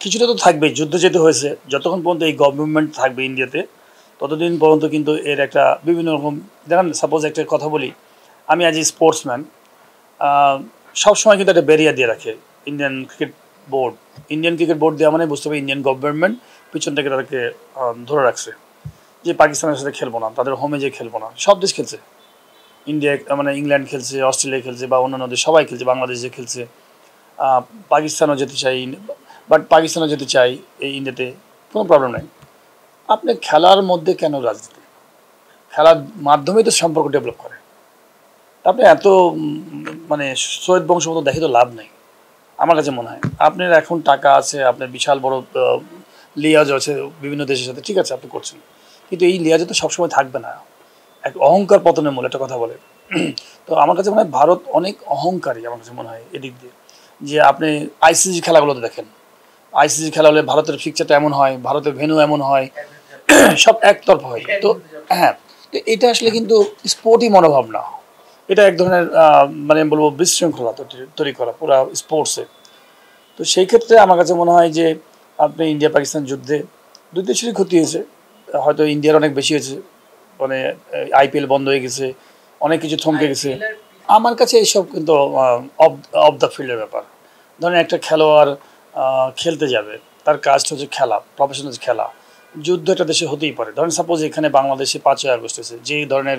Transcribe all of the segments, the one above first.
কিছুটা তো থাকবেই, যুদ্ধ যেতে হয়েছে, যতক্ষণ পর্যন্ত এই গভর্নমেন্ট থাকবে ইন্ডিয়াতে ততদিন পর্যন্ত কিন্তু এর একটা বিভিন্ন রকম, দেখেন সাপোজ একটা কথা বলি, আমি আজ স্পোর্টসম্যান, সবসময় কিন্তু একটা ব্যারিয়ার দিয়ে রাখে Indian cricket board. Indian cricket board দেওয়া মানে বুঝতে হবে ইন্ডিয়ান গভর্নমেন্ট পিছন থেকে তাদেরকে ধরে রাখছে যে পাকিস্তানের সাথে খেলবো না, তাদের হোমে যে খেলবো না। সব দেশ খেলছে, ইন্ডিয়া মানে ইংল্যান্ড খেলছে, অস্ট্রেলিয়া খেলছে, বা অন্যান্য দেশ সবাই খেলছে, বাংলাদেশ যে খেলছে, পাকিস্তানও যেতে চাই, বাট পাকিস্তানও যেতে চাই এই ইন্ডিয়াতে, কোনো প্রবলেম নেই। আপনি খেলার মধ্যে কেন রাজনীতি? খেলার মাধ্যমেই তো সম্পর্ক ডেভেলপ করে। আপনি এত মানে সৈয়দ বংশগত দেখে তো লাভ নেই আমার কাছে মনে হয়। আপনার এখন টাকা আছে, আপনার বিশাল বড় লিয়াজ আছে বিভিন্ন দেশের সাথে, ঠিক আছে আপনি করছেন, কিন্তু এই লিয়াজে তো সবসময় থাকবে না। এক অহংকার পতনের মূল একটা কথা বলে। তো আমার কাছে মনে হয় ভারত অনেক অহংকারী, আমার কাছে মনে হয় এদিক দিয়ে। যে আপনি আইসিসি খেলাগুলোতে দেখেন, আইসিসি খেলা হলে ভারতের ফিকচারটা এমন হয়, ভারতের ভেন্যু এমন হয়, সব একতরফা হয়। তো হ্যাঁ, তো এটা আসলে কিন্তু স্পোর্টই মনোভাব না, এটা এক ধরনের মানে বলবো বিশৃঙ্খলা তৈরি করা পুরো স্পোর্টসে। তো সেই ক্ষেত্রে আমার কাছে মনে হয় যে আপনি ইন্ডিয়া পাকিস্তান যুদ্ধে দুই দেশেরই ক্ষতি হয়েছে, হয়তো ইন্ডিয়ার অনেক বেশি হয়েছে, মানে আইপিএল বন্ধ হয়ে গেছে, অনেক কিছু থমকে গেছে। আমার কাছে এইসব কিন্তু অফ দ্য ফিল্ডের ব্যাপার। ধরেন একটা খেলোয়াড় খেলতে যাবে, তার কাজটা হচ্ছে খেলা, প্রফেশনাল খেলা। যুদ্ধ একটা দেশে হতেই পারে, ধরেন সাপোজ এখানে বাংলাদেশে 5ই আগস্ট হয়েছে, যেই ধরনের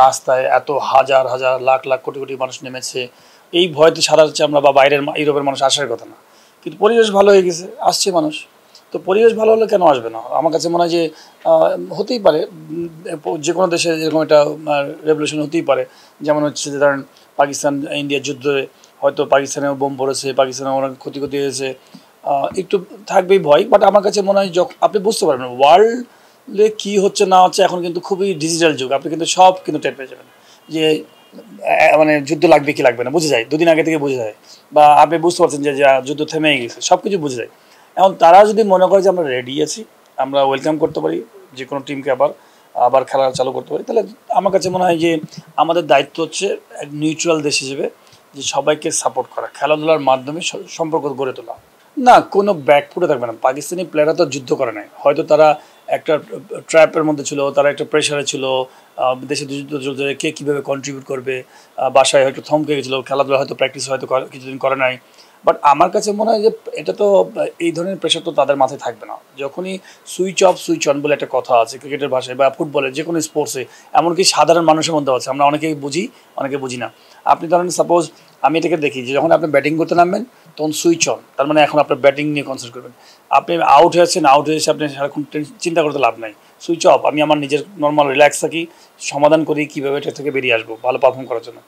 রাস্তায় এত হাজার হাজার লাখ লাখ কোটি কোটি মানুষ নেমেছে, এই ভয়তে সারা আমরা বা বাইরের ইউরোপের মানুষ আসার কথা না, কিন্তু পরিবেশ ভালো হয়ে গেছে, আসছে মানুষ। তো পরিবেশ ভালো হলে কেন আসবে না? আমার কাছে মনে হয় যে হতেই পারে, যে কোনো দেশে এরকম একটা রেভলিউশন হতেই পারে। যেমন হচ্ছে যে ধরেন পাকিস্তান ইন্ডিয়ার যুদ্ধে হয়তো পাকিস্তানেও বোম পড়েছে, পাকিস্তানেও অনেক ক্ষতি হয়েছে, একটু থাকবেই ভয়। বাট আমার কাছে মনে হয় যখন আপনি বুঝতে পারবেন ওয়ার্ল্ডে কী হচ্ছে না হচ্ছে, এখন কিন্তু খুবই ডিজিটাল যুগ, আপনি কিন্তু সব কিন্তু টের পেয়ে যাবেন যে মানে যুদ্ধ লাগবে কি লাগবে না বুঝে যায়, দুদিন আগে থেকে বুঝে যায়, বা আপনি বুঝতে পারছেন যে যুদ্ধ থেমেই গেছে, সব কিছু বুঝে যায়। এখন তারা যদি মনে করে যে আমরা রেডি আছি, আমরা ওয়েলকাম করতে পারি যে কোনো টিমকে, আবার আবার খেলা চালু করতে পারি, তাহলে আমার কাছে মনে হয় যে আমাদের দায়িত্ব হচ্ছে এক নিউট্রাল দেশ হিসেবে যে সবাইকে সাপোর্ট করা, খেলাধুলার মাধ্যমে সম্পর্ক গড়ে তোলা। না, কোনো ব্যাকফুটে থাকবে না। পাকিস্তানি প্লেয়াররা তো যুদ্ধ করে নাই, হয়তো তারা একটা ট্র্যাপের মধ্যে ছিল, তারা একটা প্রেশারে ছিল, দেশে যুদ্ধ চলছে, কে কীভাবে কন্ট্রিবিউট করবে, বাসায় হয়তো থমকে গেছিলো, খেলাধুলা হয়তো প্র্যাকটিস হয়তো কিছুদিন করে নাই। বাট আমার কাছে মনে হয় যে এটা তো এই ধরনের প্রেশার তো তাদের মাথায় থাকবে না। যখনই সুইচ অফ সুইচ অন বলে একটা কথা আছে ক্রিকেটের ভাষায় বা ফুটবলের যে কোনো স্পোর্টসে, এমনকি সাধারণ মানুষের মধ্যে আছে, আমরা অনেকেই বুঝি অনেকে বুঝি না। আপনি ধরেন সাপোজ আমি এটাকে দেখি যে যখন আপনি ব্যাটিং করতে নামবেন তখন সুইচ অন, তার মানে এখন আপনার ব্যাটিং নিয়ে কনসেন্ট্রেট করবেন। আপনি আউট হয়েছেন, আউট হয়েছে, আপনি সারাক্ষণ চিন্তা করতে লাভ নাই, সুইচ অফ। আমি আমার নিজের নর্মাল রিল্যাক্স থাকি, সমাধান করি কীভাবে এটা থেকে বেরিয়ে আসবো ভালো পারফর্ম করার জন্য।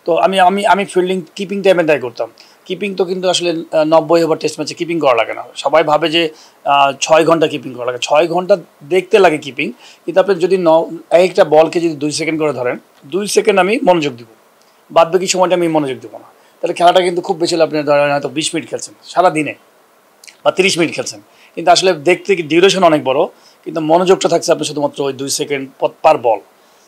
তো আমি আমি আমি ফিল্ডিং কিপিং টাইমে তাই করতাম। কিপিং তো কিন্তু আসলে 90 ওভার টেস্ট ম্যাচে কিপিং করা লাগে না। সবাই ভাবে যে 6 ঘন্টা কিপিং করা লাগে, 6 ঘন্টা দেখতে লাগে কিপিং, কিন্তু আপনি যদি একটা বলকে যদি 2 সেকেন্ড করে ধরেন, 2 সেকেন্ড আমি মনোযোগ দিব, বাদ বাকি সময়টা আমি মনোযোগ দেবো না, তাহলে খেলাটা কিন্তু খুব বেশি হলে আপনি ধরেন হয়তো 20 মিনিট খেলছেন সারাদিনে, বা 30 মিনিট খেলছেন, কিন্তু আসলে দেখতে ডিউরেশন অনেক বড়, কিন্তু মনোযোগটা থাকছে আপনি শুধুমাত্র ওই 2 সেকেন্ড পার বল।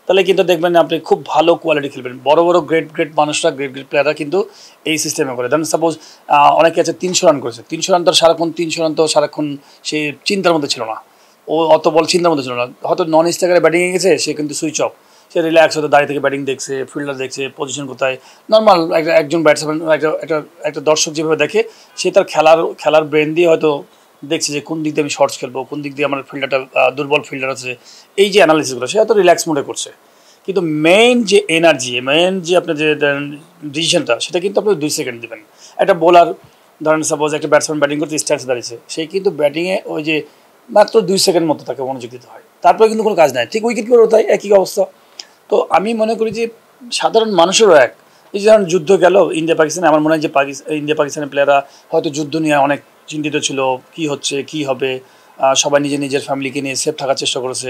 তাহলে কিন্তু দেখবেন আপনি খুব ভালো কোয়ালিটি খেলবেন। বড় বড় গ্রেট মানুষরা, গ্রেট প্লেয়াররা কিন্তু এই সিস্টেমে করে। ধরেন সাপোজ অনেকে আছে 300 রান করেছে, 300 রান তো সারাক্ষণ, 300 রান তো সারাক্ষণ সে চিন্তার মধ্যে ছিল না, ও অত বল চিন্তার মধ্যে ছিল না, হয়তো নন স্ট্রাইকারে ব্যাটিংয়ে গেছে, সে কিন্তু সুইচ অফ, সে রিল্যাক্স হয়তো দাঁড়িয়ে থেকে ব্যাটিং দেখছে, ফিল্ডার দেখছে, পজিশন কোথায়, নর্মাল একজন ব্যাটসম্যান একটা দর্শক যেভাবে দেখে, সে তার খেলার ব্রেন দিয়ে হয়তো দেখছে যে কোন দিক দিয়ে আমি শর্টস খেলবো, কোন দিক দিয়ে আমার ফিল্ডারটা দুর্বল ফিল্ডার আছে, এই যে অ্যানালিসিসগুলো সে হয়তো রিল্যাক্স মোডে করছে। কিন্তু মেইন যে এনার্জি, মেইন যে আপনার যে ডিসিশনটা, সেটা কিন্তু আপনি 2 সেকেন্ড দেবেন। একটা বোলার ধরেন সাপোজ একটা ব্যাটসম্যান ব্যাটিং করতে স্ট্যান্সে দাঁড়িয়েছে, সেই কিন্তু ব্যাটিংয়ে ওই যে মাত্র 2 সেকেন্ড মতো তাকে মনোযোগ দিতে হয়, তারপরে কিন্তু কোনো কাজ নাই। ঠিক উইকেট কিপারও তাই, একই অবস্থা। তো আমি মনে করি যে সাধারণ মানুষেরও এই যে ধরেন যুদ্ধ গেল ইন্ডিয়া পাকিস্তানে, আমার মনে হয় যে ইন্ডিয়া পাকিস্তানের প্লেয়াররা হয়তো যুদ্ধ নিয়ে অনেক চিন্তিত ছিল, কি হচ্ছে কি হবে, সবাই নিজের ফ্যামিলিকে নিয়ে সেফ থাকার চেষ্টা করেছে,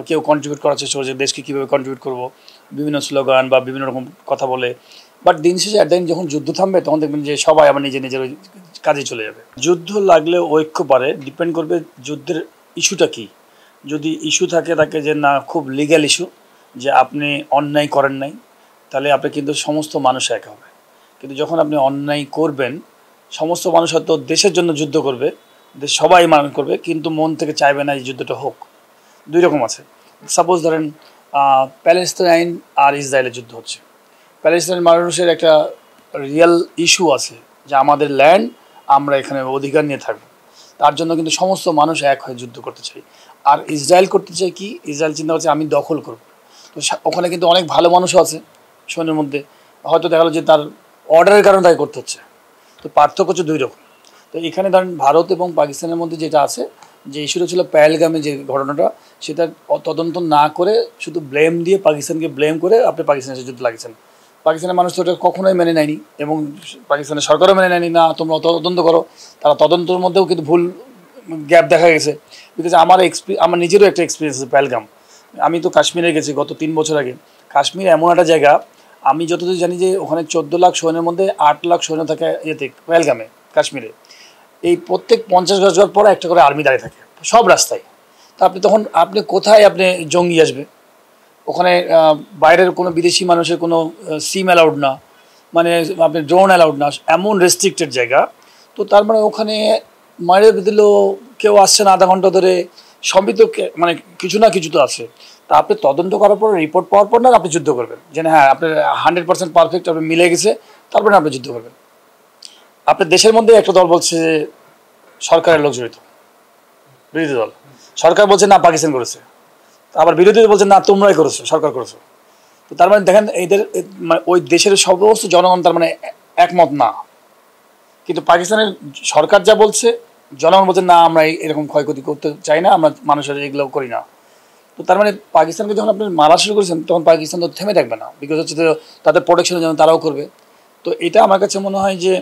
কেউ কন্ট্রিবিউট করার চেষ্টা করেছে, দেশকে কীভাবে কন্ট্রিবিউট করবো, বিভিন্ন স্লোগান বা বিভিন্ন রকম কথা বলে। বাট দিন শেষে অ্যাট দ্য এন্ড যখন যুদ্ধ থামবে তখন দেখবেন যে সবাই আবার নিজের ওই কাজে চলে যাবে। যুদ্ধ লাগলে ঐক্য পারে, ডিপেন্ড করবে যুদ্ধের ইস্যুটা কী। যদি ইস্যু থাকে যে না খুব লিগ্যাল ইস্যু, যে আপনি অন্যায় করেন নাই, তাহলে আপনি কিন্তু সমস্ত মানুষ এক হবে। কিন্তু যখন আপনি অন্যায় করবেন, সমস্ত মানুষ হয়তো দেশের জন্য যুদ্ধ করবে, দেশ সবাই মান্য করবে, কিন্তু মন থেকে চাইবে না এই যুদ্ধটা হোক। দুই রকম আছে। সাপোজ ধরেন প্যালেস্তাইন আর ইসরায়েলের যুদ্ধ হচ্ছে, প্যালেস্তাইন মানুষের একটা রিয়েল ইস্যু আছে যে আমাদের ল্যান্ড, আমরা এখানে অধিকার নিয়ে থাকবো। তার জন্য কিন্তু সমস্ত মানুষ এক হয়ে যুদ্ধ করতে চাই। আর ইসরায়েল করতে চাই কি, ইসরায়েল চিন্তা করছে আমি দখল করব। তো ওখানে কিন্তু অনেক ভালো মানুষও আছে সৈন্যের মধ্যে, হয়তো দেখা গেলো যে তার অর্ডারের কারণে তাই করতে হচ্ছে। তো পার্থক্য হচ্ছে দুই রকম। তো এখানে ধরেন ভারত এবং পাকিস্তানের মধ্যে যেটা আছে, যে ইস্যুটা ছিল পেহেলগামে যে ঘটনাটা, সেটা তদন্ত না করে শুধু ব্লেম দিয়ে পাকিস্তানকে ব্লেম করে আপনি পাকিস্তানের যুদ্ধ লাগিয়েছেন। পাকিস্তানের মানুষ তো ওটা কখনোই মেনে নেয়নি, এবং পাকিস্তানের সরকারও মেনে নেয়নি, না তোমরা তদন্ত করো। তারা তদন্তের মধ্যেও কিন্তু ভুল গ্যাপ দেখা গেছে। বিকজ আমার নিজেরও একটা এক্সপিরিয়েন্স আছে পেহেলগাম। আমি তো কাশ্মীরে গেছি গত 3 বছর আগে। কাশ্মীর এমন একটা জায়গা, আমি যতদূর জানি যে ওখানে 14 লাখ সৈন্যের মধ্যে 8 লাখ সৈন্য থাকে ইয়েতে পেহেলগামে, কাশ্মীরে। এই প্রত্যেক 50 গজ পর একটা করে আর্মি দাঁড়িয়ে থাকে সব রাস্তায়। তা আপনি কোথায় আপনি জঙ্গি আসবে ওখানে? বাইরের কোনো বিদেশি মানুষের কোনো সিম অ্যালাউড না, মানে আপনি ড্রোন অ্যালাউড না, এমন রেস্ট্রিক্টেড জায়গা। তো তার মানে ওখানে মারে দিল, কেউ আসছে না আধা ঘন্টা ধরে, সবই তো মানে কিছু না কিছু তো আছে। তা আপনি তদন্ত করার পর রিপোর্ট পাওয়ার পর না আপনি যুদ্ধ করবেন, যে হ্যাঁ আপনার 100% পারফেক্ট, আপনি মিলে গেছে, তারপরে আপনি যুদ্ধ করবেন। আপনার দেশের মধ্যে একটা দল বলছে যে সরকারের লোক জড়িত, বিরোধী দল। সরকার বলছে না পাকিস্তান করেছে, আবার বিরোধী দল বলছে না তোমরাই করেছো, সরকার করেছো। তো তার মানে দেখেন এদের মানে ওই দেশের সমস্ত জনগণ তার মানে একমত না। কিন্তু পাকিস্তানের সরকার যা বলছে, জনগণ বলছে না আমরা এরকম ক্ষয়ক্ষতি করতে চাই না, আমরা মানুষের এগুলো করি না। তো তার মানে পাকিস্তানকে যখন আপনি মারা শুরু করেছেন, তখন পাকিস্তান তো থেমে থাকবে না, বিকজ হচ্ছে তাদের প্রোটেকশনের জন্য তারাও করবে। তো এটা আমার কাছে মনে হয় যে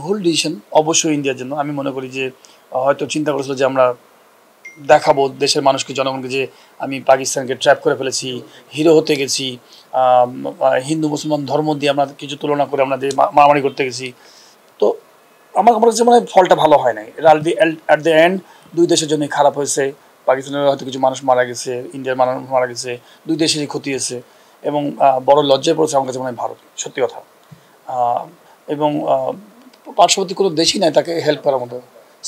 ভুল ডিসিশন অবশ্যই ইন্ডিয়ার জন্য। আমি মনে করি যে হয়তো চিন্তা করেছিল যে আমরা দেখাবো দেশের মানুষকে, জনগণকে, যে আমি পাকিস্তানকে ট্র্যাপ করে ফেলেছি, হিরো হতে গেছি, হিন্দু মুসলমান ধর্ম দিয়ে আমরা কিছু তুলনা করে আমরা যে মারামারি করতে গেছি। তো আমার কাছে মনে হয় ফলটা ভালো হয় নাই। অ্যাট দ্য এন্ড দুই দেশের জন্যই খারাপ হয়েছে। পাকিস্তানের হয়তো কিছু মানুষ মারা গেছে, ইন্ডিয়ার মানুষ মারা গেছে, দুই দেশেরই ক্ষতি হয়েছে। এবং বড় লজ্জায় পড়েছে আমার কাছে মনে হয় ভারত, সত্যি কথা। এবং পার্শ্ববর্তী কোনো দেশই নাই তাকে হেল্প করার মতো,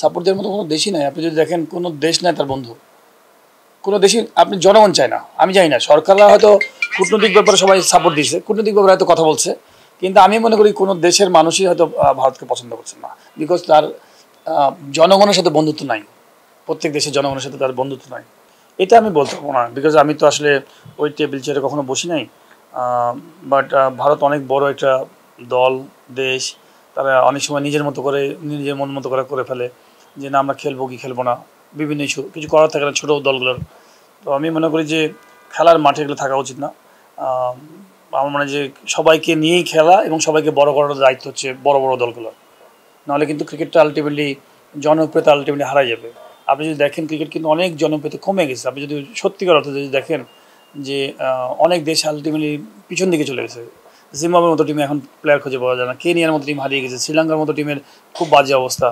সাপোর্ট দেওয়ার মতো কোনো দেশই নাই। আপনি যদি দেখেন কোনো দেশ নাই তার বন্ধু, কোনো দেশই আপনি জনগণ চায় না। আমি জানি না, সরকাররা হয়তো কূটনৈতিক ব্যাপারে সবাই সাপোর্ট দিচ্ছে, কূটনৈতিক ব্যাপারে হয়তো কথা বলছে, কিন্তু আমি মনে করি কোনো দেশের মানুষই হয়তো ভারতকে পছন্দ করছে না, বিকজ তার জনগণের সাথে বন্ধুত্ব নাই। প্রত্যেক দেশের জনগণের সাথে তার বন্ধুত্ব নাই, এটা আমি বলতে পারবো না, বিকজ আমি তো আসলে ওই টেবিল চেয়ারে কখনো বসি নাই। বাট ভারত অনেক বড় একটা দল, দেশ। তারা অনেক সময় নিজের মতো করে, নিজের মন মতো করে ফেলে যে না আমরা খেলবো কি খেলবো না, বিভিন্ন ইস্যু, কিছু করার থাকে না ছোটো দলগুলোর। তো আমি মনে করি যে খেলার মাঠে এগুলো থাকা উচিত না। আমার মনে হয় যে সবাইকে নিয়েই খেলা এবং সবাইকে বড় করার দায়িত্ব হচ্ছে বড় বড় দলগুলো, নাহলে কিন্তু ক্রিকেটটা আলটিমেটলি জনপ্রিয়তা আলটিমেটলি হারা যাবে। আপনি যদি দেখেন ক্রিকেট কিন্তু অনেক জনপ্রিয়তা কমে গেছে। আপনি যদি সত্যিকার অর্থে যদি দেখেন যে অনেক দেশ আলটিমেটলি পিছন দিকে চলে গেছে। জিম্বাবুয়ের মতো টিমে এখন প্লেয়ার খুঁজে পাওয়া যায় না, কেনিয়ার মতো টিম হারিয়ে গেছে, শ্রীলঙ্কার মতো টিমের খুব বাজে অবস্থা।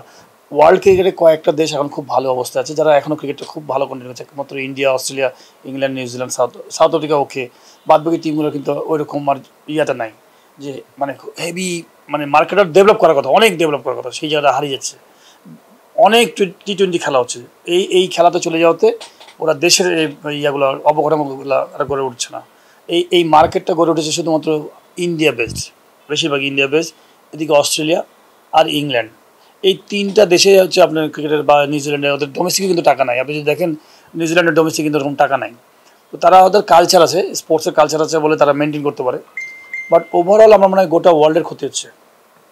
ওয়ার্ল্ড ক্রিকেটে কয়েকটা দেশ এখন খুব ভালো অবস্থা আছে, যারা এখনও ক্রিকেটটা খুব ভালো কন্টিনিউ করছে, একমাত্র India, Australia, England, New Zealand, South Africa okay. বাদবাকি টিমগুলো কিন্তু ওইরকম আর ইয়াটা নাই, যে মানে হেভি মানে মার্কেটটা ডেভেলপ করার কথা, অনেক ডেভেলপ করার কথা, সেই জায়গাটা হারিয়ে যাচ্ছে। অনেক টি-20 খেলা হচ্ছে, এই খেলাতে চলে যাওয়াতে ওরা দেশের ইয়াগুলো অবকাঠামোগুলো আর গড়ে উঠছে না। এই মার্কেটটা গড়ে উঠেছে শুধুমাত্র ইন্ডিয়া বেসড, বেশিরভাগ ইন্ডিয়া বেসড, এদিকে অস্ট্রেলিয়া আর ইংল্যান্ড। এই তিনটা দেশে হচ্ছে আপনার ক্রিকেটের, বা নিউজিল্যান্ডের ওদের ডোমেস্টিকে কিন্তু টাকা নাই। আপনি যদি দেখেন নিউজিল্যান্ডের ডোমেস্টিক কিন্তু ওরকম টাকা নাই। তো তারা ওদের কালচার আছে, স্পোর্টসের কালচার আছে বলে তারা মেনটেন করতে পারে। বাট ওভারঅল আমার মনে হয় গোটা ওয়ার্ল্ডের ক্ষতি হচ্ছে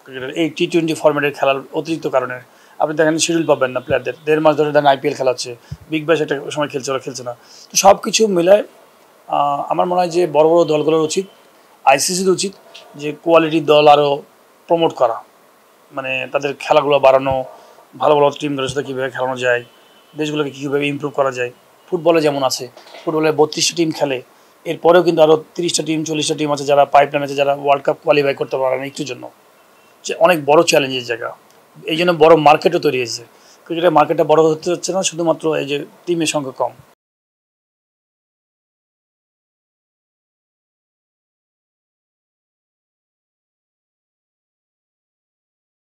ক্রিকেটের এই টি-20 ফরম্যাটের খেলার অতিরিক্ত কারণে। আপনি দেখেন শিডিউল পাবেন না প্লেয়ারদের, 1.5 মাস ধরে দেখেন আইপিএল খেলা হচ্ছে, বিগ ব্যাশ একটা সময় খেলছে, ওরা খেলছে না। তো সব কিছু মিলায় আমার মনে হয় যে বড় বড় দলগুলোর উচিত, আইসিসির উচিত যে কোয়ালিটির দল আরও প্রমোট করা, মানে তাদের খেলাগুলো বাড়ানো, ভালো ভালো টিমগুলোর সাথে কীভাবে খেলানো যায়, দেশগুলোকে কীভাবে ইমপ্রুভ করা যায়। ফুটবলে যেমন আছে, ফুটবলে 32টা টিম খেলে, এরপরেও কিন্তু আরও 30টা টিম 40টা টিম আছে যারা পাইপলাইন আছে, যারা ওয়ার্ল্ড কাপ কোয়ালিফাই করতে পারে না একটুর জন্য, যে অনেক বড় চ্যালেঞ্জের জায়গা। এই জন্য বড় মার্কেটও তৈরি হয়েছে, ক্রিকেটের মার্কেটটা বড় হতে হচ্ছে না শুধুমাত্র এই যে টিমের সংখ্যা কম।